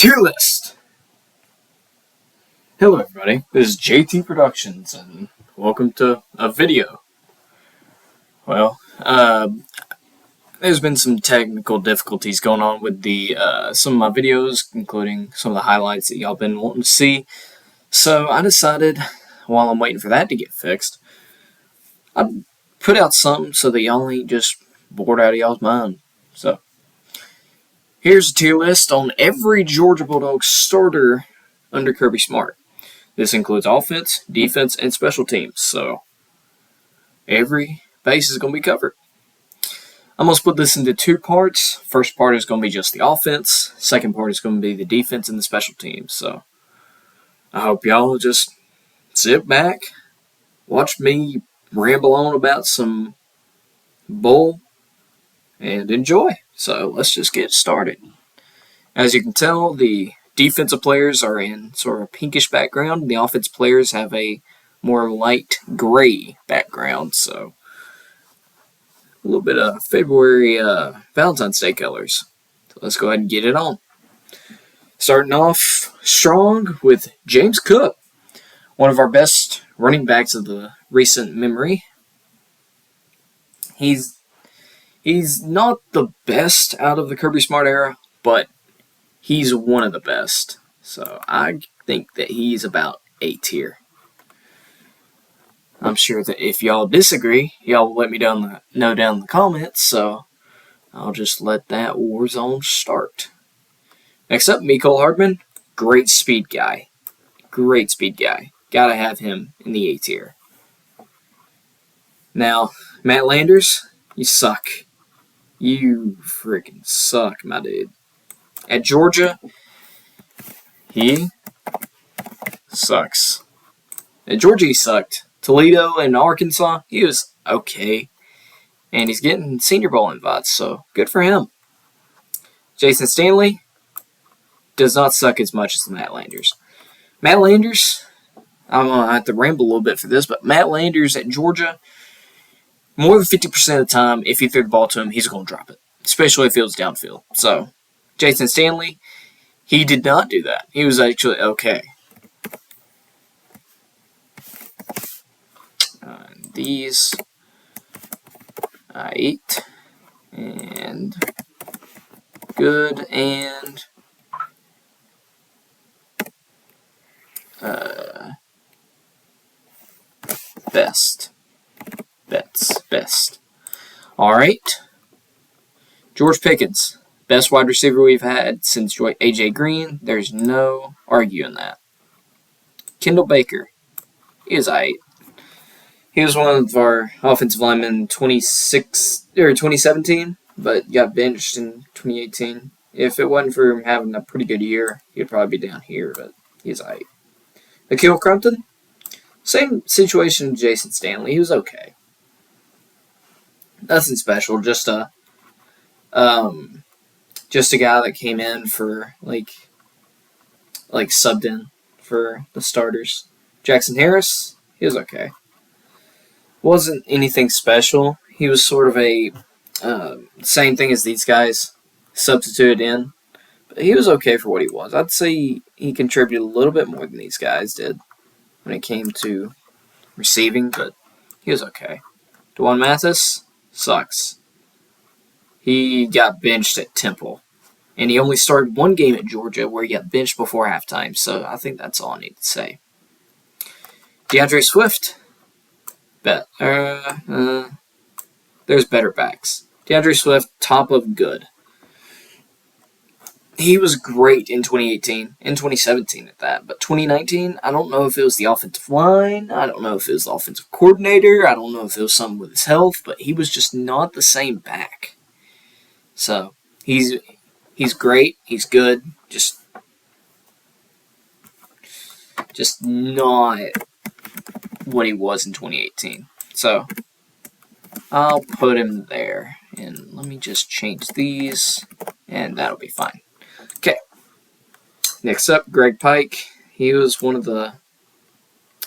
Tier list. Hello everybody, this is JT Productions and welcome to a video. Well, there's been some technical difficulties going on with the some of my videos, including some of the highlights that y'all been wanting to see. So I decided, while I'm waiting for that to get fixed, I'd put out something so that y'all ain't just bored out of y'all's mind. So here's a tier list on every Georgia Bulldogs starter under Kirby Smart. This includes offense, defense, and special teams, so every base is going to be covered. I'm going to split this into two parts. First part is going to be just the offense. Second part is going to be the defense and the special teams. So I hope y'all just sit back, watch me ramble on about some bull, and enjoy. So let's just get started. As you can tell, the defensive players are in sort of a pinkish background, and the offense players have a more light gray background. So a little bit of February Valentine's Day colors. So let's go ahead and get it on. Starting off strong with James Cook, one of our best running backs of the recent memory. He's not the best out of the Kirby Smart era, but he's one of the best. So I think that he's about A tier. I'm sure that if y'all disagree, y'all will let me know down in the comments, so I'll just let that war zone start. Next up, Mecole Hardman. Great speed guy. Great speed guy. Gotta have him in the A tier. Now, Matt Landers, you suck. You freaking suck, my dude. At Georgia, he sucks. At Georgia, he sucked. Toledo and Arkansas, he was okay. And he's getting Senior Bowl invites, so good for him. Jason Stanley does not suck as much as Matt Landers. Matt Landers, I'm going to have to ramble a little bit for this, but Matt Landers at Georgia, more than 50% of the time, if you throw the ball to him, he's going to drop it, especially if it was downfield. So, Jason Stanley, he did not do that. He was actually okay. These I ate, and good, and best. Best. Alright. George Pickens. Best wide receiver we've had since A.J. Green. There's no arguing that. Kendall Baker. He is aight. He was one of our offensive linemen in 2017, but got benched in 2018. If it wasn't for him having a pretty good year, he'd probably be down here, but he's aight. Akil Crumpton. Same situation with Jason Stanley. He was okay. Nothing special. Just a guy that came in for like subbed in for the starters. Jackson Harris, he was okay. Wasn't anything special. He was sort of a same thing as these guys, substituted in. But he was okay for what he was. I'd say he contributed a little bit more than these guys did when it came to receiving, but he was okay. DeJuan Mathis sucks. He got benched at Temple. And he only started one game at Georgia where he got benched before halftime. So I think that's all I need to say. DeAndre Swift. There's better backs. DeAndre Swift, top of good. He was great in 2018, in 2017 at that. But 2019, I don't know if it was the offensive line. I don't know if it was the offensive coordinator. I don't know if it was something with his health. But he was just not the same back. So, he's great. He's good. Just not what he was in 2018. So, I'll put him there. And let me just change these. And that'll be fine. Okay. Next up, Greg Pike. He was an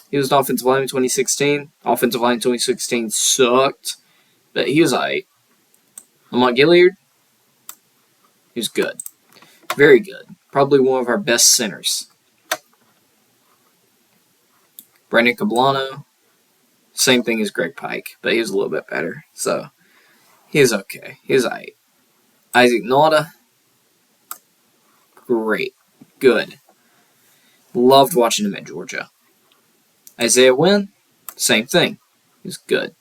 offensive lineman in 2016. Offensive line in 2016 sucked. But he was aight. Lamont Gilliard. He was good. Very good. probably one of our best centers. Brandon Cablano, same thing as Greg Pike, but he was a little bit better. So, he was okay. He was alright. Isaac Nauta, great. Good. Loved watching him at Georgia. Isaiah Wynn, same thing. He was good.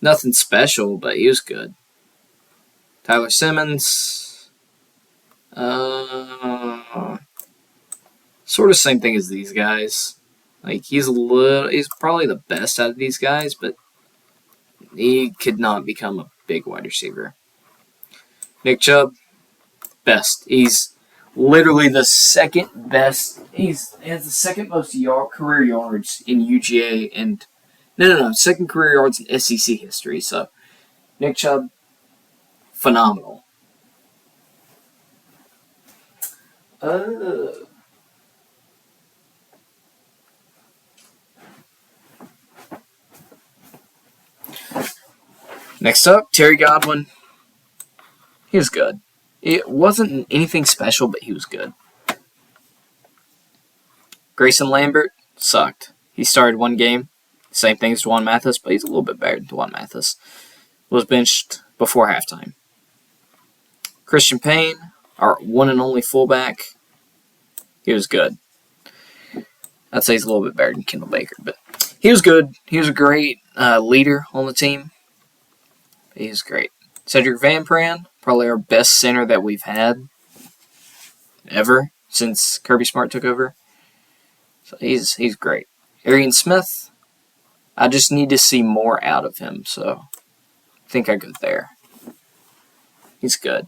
Nothing special, but he was good. Tyler Simmons, sort of same thing as these guys. Like, he's probably the best out of these guys, but he could not become a big wide receiver. Nick Chubb, best. He's literally the second best. He has the second most career yards in UGA and second career yards in SEC history. So Nick Chubb, phenomenal. Next up, Terry Godwin. He was good. It wasn't anything special, but he was good. Grayson Lambert sucked. He started one game. Same thing as Dwan Mathis, but he's a little bit better than Dwan Mathis. Was benched before halftime. Christian Payne, our one and only fullback. He was good. I'd say he's a little bit better than Kendall Baker, but he was good. He was a great leader on the team. He was great. Cedric Van Pran, probably our best center that we've had ever since Kirby Smart took over. So he's great. Arian Smith, I just need to see more out of him, so I think I go there. He's good.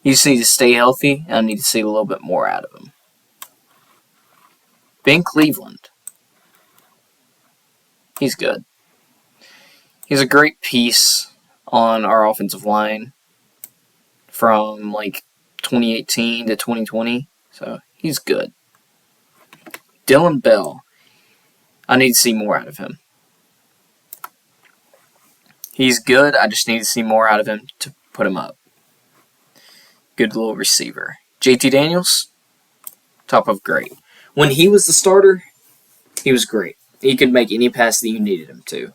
You just need to stay healthy, and I need to see a little bit more out of him. Ben Cleveland, he's good. He's a great piece on our offensive line from like 2018 to 2020, so he's good. Dylan Bell, I need to see more out of him. He's good, I just need to see more out of him to put him up. Good little receiver. JT Daniels, top of great. When he was the starter, he was great. He could make any pass that you needed him to.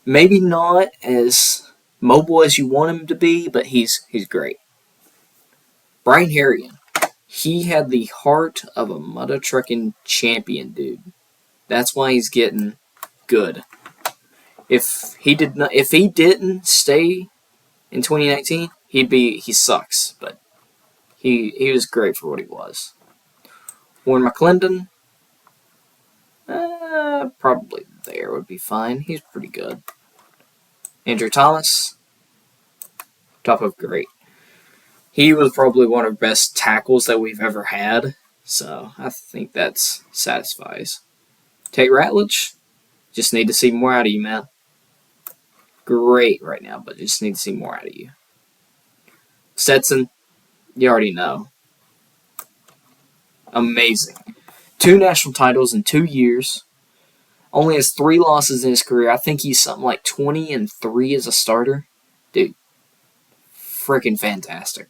Maybe not as mobile as you want him to be, but he's great. Brian Harrigan, he had the heart of a mudda trucking champion, dude. That's why he's getting good. If he didn't stay in 2019, he sucks, but he was great for what he was. Warren McClendon, probably there would be fine. He's pretty good. Andrew Thomas, top of great. He was probably one of the best tackles that we've ever had, so I think that satisfies. Tate Ratledge, just need to see more out of you, man. Great right now, but just need to see more out of you. Stetson, you already know. Amazing. 2 national titles in 2 years. Only has 3 losses in his career. I think he's something like 20-3 as a starter. Dude, freaking fantastic.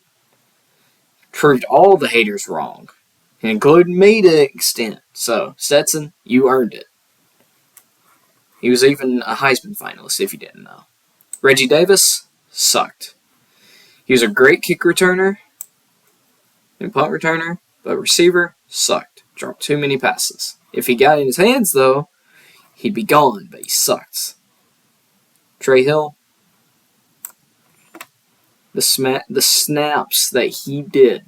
Proved all the haters wrong, including me to an extent. So, Stetson, you earned it. He was even a Heisman finalist, if you didn't know. Reggie Davis sucked. He was a great kick returner and punt returner, but receiver sucked. Dropped too many passes. If he got in his hands, though, he'd be gone, but he sucks. Trey Hill, the snaps that he did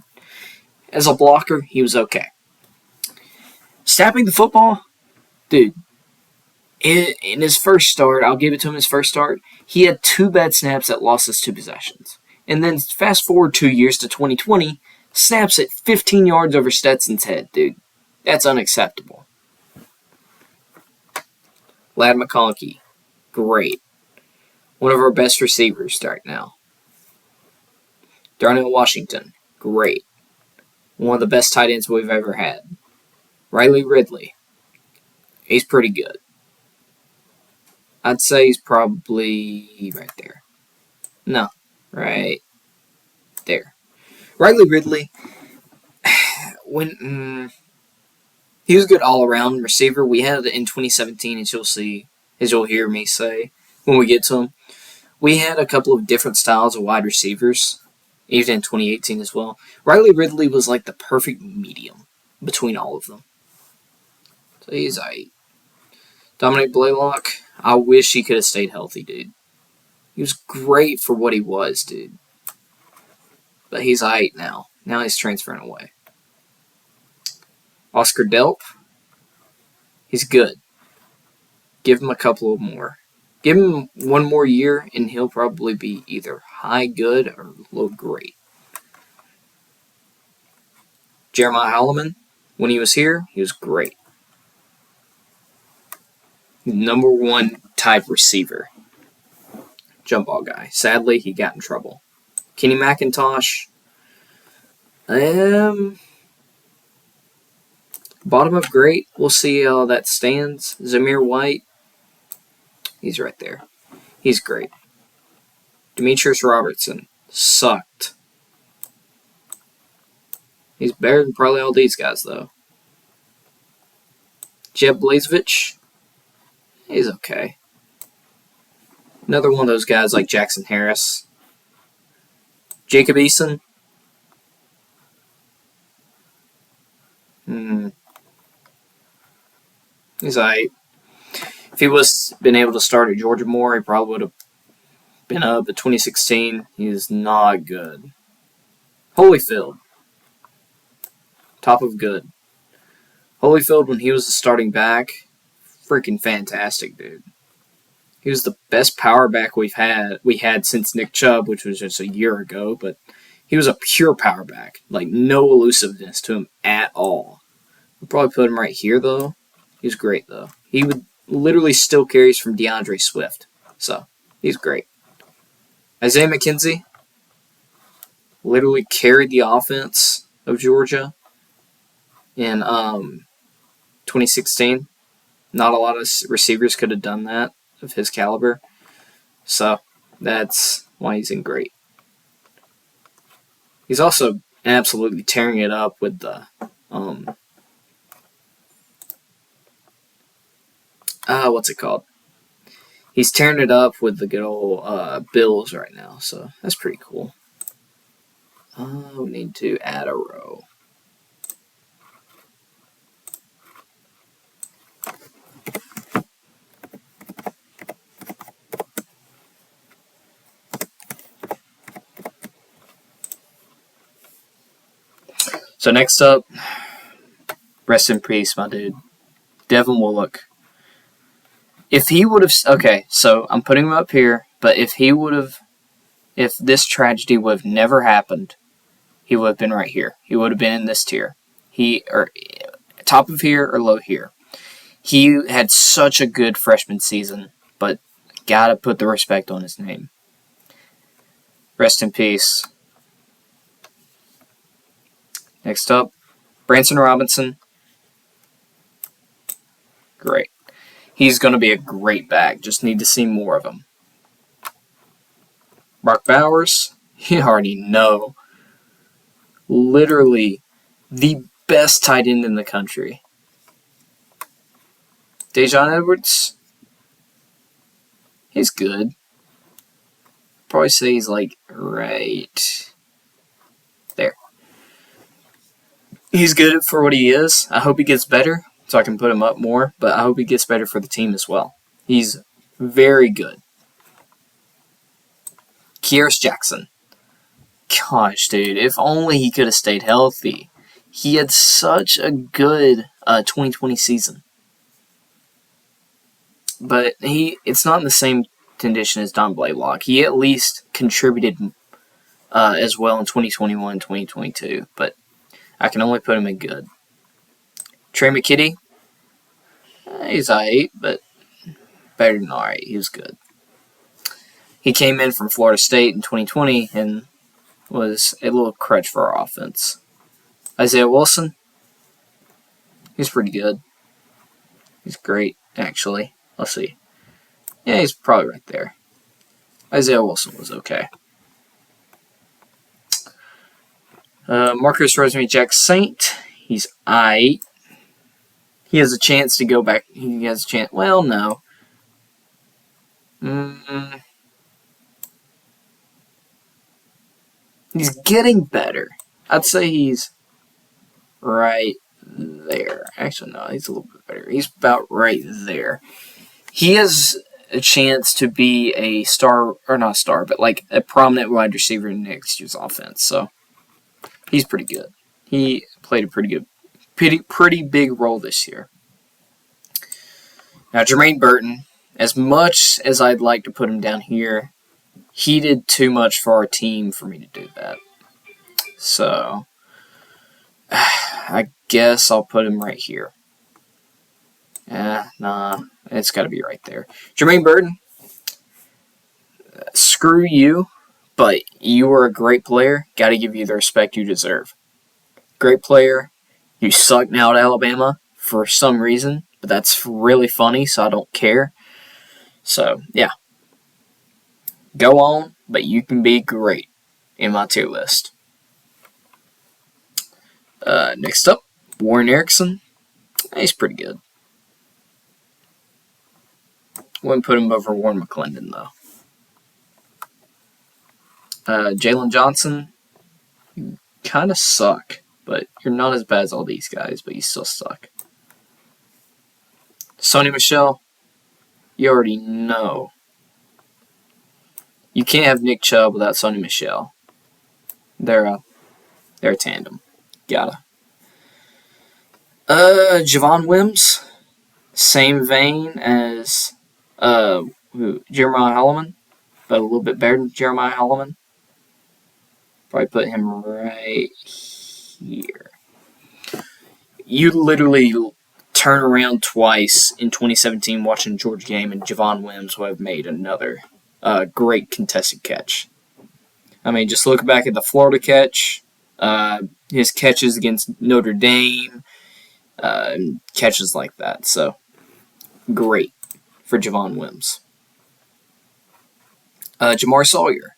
as a blocker, he was okay. Snapping the football, dude, in his first start, I'll give it to him his first start, he had 2 bad snaps that lost us 2 possessions. And then fast forward 2 years to 2020, snaps at 15 yards over Stetson's head, dude. That's unacceptable. Ladd McConkey, great. One of our best receivers right now. Darnell Washington, great. One of the best tight ends we've ever had. Riley Ridley, he's pretty good. I'd say he's probably right there. No, right there. Riley Ridley, he was a good all-around receiver. We had in 2017, as you'll hear me say when we get to him, we had a couple of different styles of wide receivers, even in 2018 as well. Riley Ridley was like the perfect medium between all of them. So he's aight. Dominic Blaylock, I wish he could have stayed healthy, dude. He was great for what he was, dude. But he's aight now. Now he's transferring away. Oscar Delp, he's good. Give him a couple more. Give him one more year, and he'll probably be either high good or low great. Jeremiah Holloman, when he was here, he was great. Number one type receiver. Jump ball guy. Sadly, he got in trouble. Kenny McIntosh. Bottom of great. We'll see how that stands. Zamir White. He's right there. He's great. Demetrius Robertson. Sucked. He's better than probably all these guys, though. Jeb Blazevich. He's okay. Another one of those guys like Jackson Harris. Jacob Eason. He's aight. If he was been able to start at Georgia more, he probably would have been up at 2016. He is not good. Holyfield. Top of good. Holyfield, when he was the starting back, freaking fantastic, dude. He was the best power back we had since Nick Chubb, which was just a year ago, but he was a pure power back. Like, no elusiveness to him at all. We'll probably put him right here, though. He was great, though. He would literally steal carries from DeAndre Swift. So, he's great. Isaiah McKenzie literally carried the offense of Georgia in 2016. Not a lot of receivers could have done that of his caliber. So, that's why he's in great. He's also absolutely tearing it up with the what's it called? He's tearing it up with the good old Bills right now, so that's pretty cool. We need to add a row. So next up, rest in peace, my dude, Devin Willock. If he would have, okay, so I'm putting him up here, but if this tragedy would have never happened, he would have been right here. He would have been in this tier. Top of here or low here. He had such a good freshman season, but gotta put the respect on his name. Rest in peace. Next up, Branson Robinson. Great. He's going to be a great back. Just need to see more of him. Mark Bowers. You already know. Literally the best tight end in the country. Dejon Edwards. He's good. Probably say he's like right there. He's good for what he is. I hope he gets better so I can put him up more, but I hope he gets better for the team as well. He's very good. Keiris Jackson. Gosh, dude, if only he could have stayed healthy. He had such a good 2020 season. But it's not in the same condition as Don Blaylock. He at least contributed as well in 2021 and 2022, but I can only put him in good. Trey McKitty, he's aight, but better than alright. He was good. He came in from Florida State in 2020 and was a little crutch for our offense. Isaiah Wilson, he's pretty good. He's great, actually. Let's see. Yeah, he's probably right there. Isaiah Wilson was okay. Marcus Rosemary Jack Saint, He's aight. He has a chance to go back. He has a chance. Well, no. He's getting better. I'd say he's right there. Actually, no, he's a little bit better. He's about right there. He has a chance to be a star, or not star, but like a prominent wide receiver in next year's offense. So he's pretty good. He played a pretty big role this year. Now, Jermaine Burton, as much as I'd like to put him down here, he did too much for our team for me to do that. So I guess I'll put him right here. Nah, it's got to be right there. Jermaine Burton, screw you, but you were a great player. Got to give you the respect you deserve. Great player. You suck now at Alabama for some reason, but that's really funny, so I don't care. So, yeah. Go on, but you can be great in my tier list. Next up, Warren Erickson. He's pretty good. Wouldn't put him over Warren McClendon, though. Jalen Johnson, you kind of suck, but you're not as bad as all these guys, but you still suck. Sony Michel, you already know. You can't have Nick Chubb without Sony Michel. They're a tandem. Gotta. Javon Wims, same vein as Jeremiah Holloman, but a little bit better than Jeremiah Holloman. Probably put him right here. You literally turn around twice in 2017 watching Georgia game, and Javon Wims would have made another great contested catch. I mean, just look back at the Florida catch, his catches against Notre Dame, catches like that. So, great for Javon Wims. Jamar Sawyer.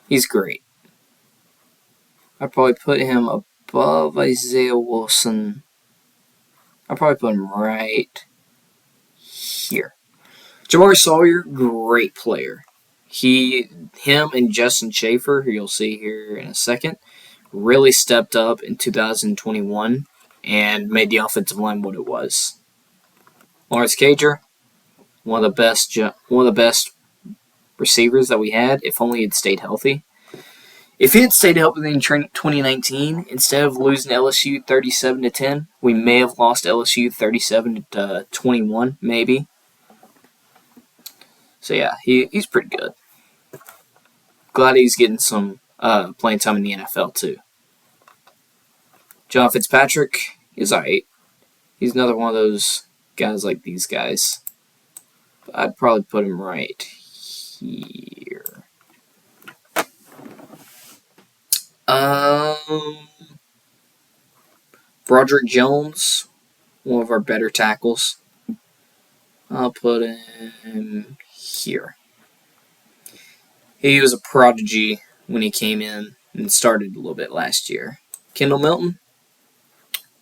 He's great. I'd probably put him above Isaiah Wilson. I'd probably put him right here. Jamar Sawyer, great player. Him and Justin Schaefer, who you'll see here in a second, really stepped up in 2021 and made the offensive line what it was. Lawrence Cager, one of the best receivers that we had, if only he'd stayed healthy. If he had stayed healthy in 2019, instead of losing LSU 37-10, we may have lost LSU 37-21, maybe. So yeah, he's pretty good. Glad he's getting some playing time in the NFL too. John Fitzpatrick is alright. He's another one of those guys like these guys. But I'd probably put him right here. Broderick Jones, one of our better tackles. I'll put him here. He was a prodigy when he came in and started a little bit last year. Kendall Milton,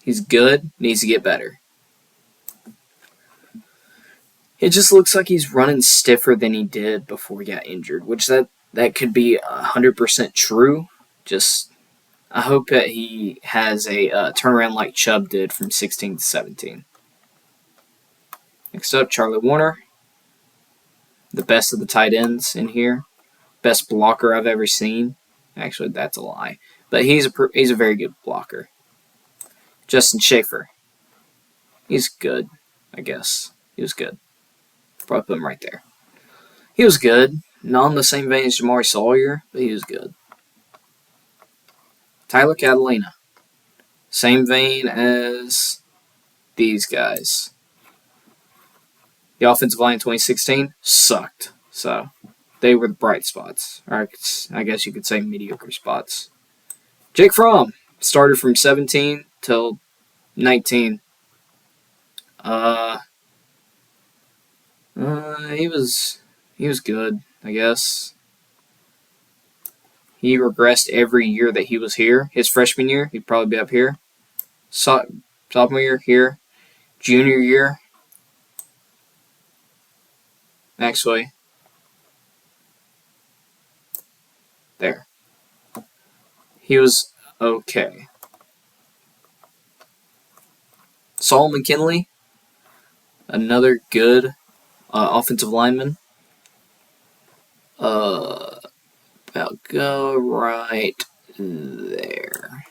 he's good, needs to get better. It just looks like he's running stiffer than he did before he got injured, which that could be 100% true. Just, I hope that he has a turnaround like Chubb did from 16 to 17. Next up, Charlie Warner, the best of the tight ends in here. Best blocker I've ever seen. Actually, that's a lie. But he's a very good blocker. Justin Schaefer. He's good, I guess. He was good. Probably put him right there. He was good. Not in the same vein as Jamar Sawyer, but he was good. Tyler Catalina. Same vein as these guys. The offensive line in 2016 sucked. So, they were the bright spots. Or I guess you could say mediocre spots. Jake Fromm started from 17 till 19. He was good, I guess. He regressed every year that he was here. His freshman year, he'd probably be up here. Sophomore year, here. Junior year, actually, there. He was okay. Saul McKinley, another good offensive lineman. About go right there.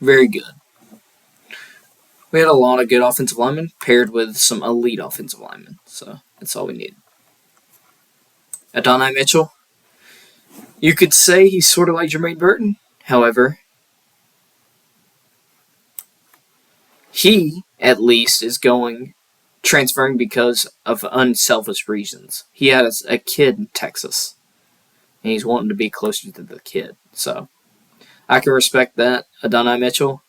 Very good. We had a lot of good offensive linemen paired with some elite offensive linemen, so that's all we need. Adonai Mitchell, you could say he's sort of like Jermaine Burton. However, he, at least, is transferring because of unselfish reasons. He has a kid in Texas, and he's wanting to be closer to the kid. So, I can respect that. Adonai Mitchell,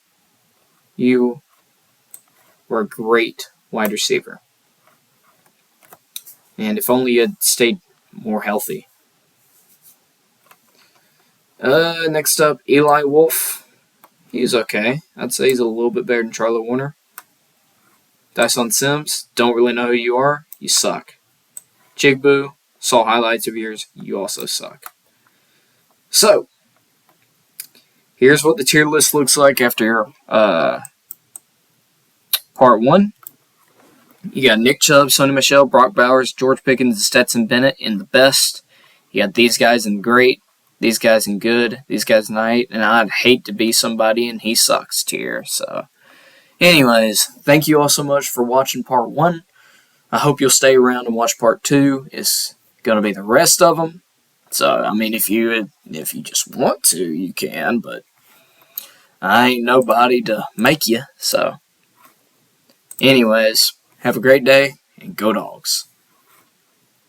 you were a great wide receiver. And if only you had stayed more healthy. Next up, Eli Wolf. He's okay. I'd say he's a little bit better than Charlie Warner. Dyson Sims, don't really know who you are. You suck. Jigbu, saw highlights of yours. You also suck. So, here's what the tier list looks like after part 1. You got Nick Chubb, Sonny Michel, Brock Bowers, George Pickens, and Stetson Bennett in the best. You got these guys in great, these guys in good, these guys in eight, and I'd hate to be somebody and he sucks tier. So, anyways, thank you all so much for watching part 1. I hope you'll stay around and watch part 2. It's gonna be the rest of them. So, I mean, if you just want to, you can, but I ain't nobody to make you. So, anyways, have a great day and go Dogs.